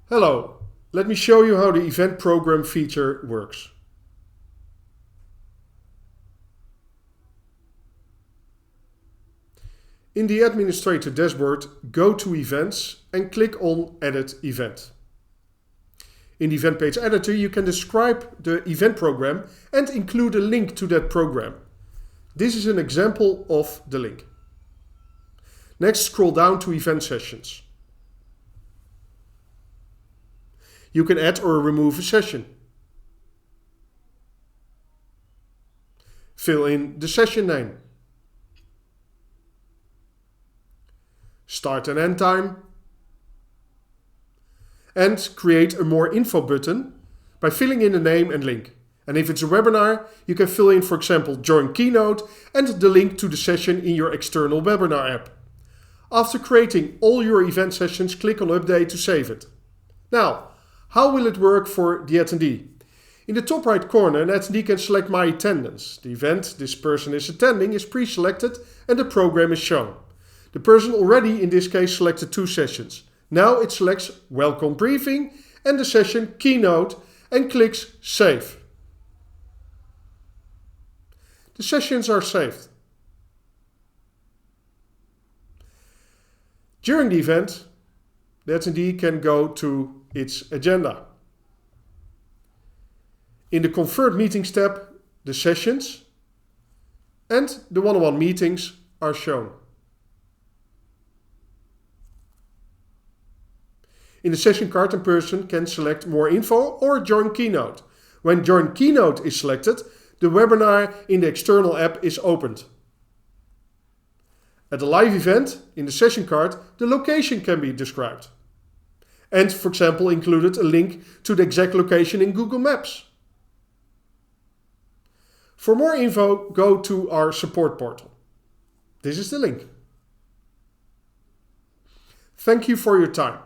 Hello, let me show you how the event program feature works. In the administrator dashboard, go to Events and click on Edit Event. In the event page editor, you can describe the event program and include a link to that program. This is an example of the link. Next, scroll down to Event Sessions. You can add or remove a session. Fill in the session name. Start and end time. And create a More Info button by filling in the name and link. And if it's a webinar, you can fill in, for example, Join Keynote and the link to the session in your external webinar app. After creating all your event sessions, click on Update to save it. Now, how will it work for the attendee? In the top right corner, an attendee can select My Attendance. The event this person is attending is pre-selected and the program is shown. The person already, in this case, selected 2 sessions. Now it selects Welcome Briefing and the session Keynote and clicks Save. The sessions are saved. During the event, the attendee can go to its agenda. In the Convert Meetings tab, the sessions and the one-on-one meetings are shown. In the session card, a person can select More Info or Join Keynote. When Join Keynote is selected, the webinar in the external app is opened. At a live event, in the session card, the location can be described. And, for example, included a link to the exact location in Google Maps. For more info, go to our support portal. This is the link. Thank you for your time.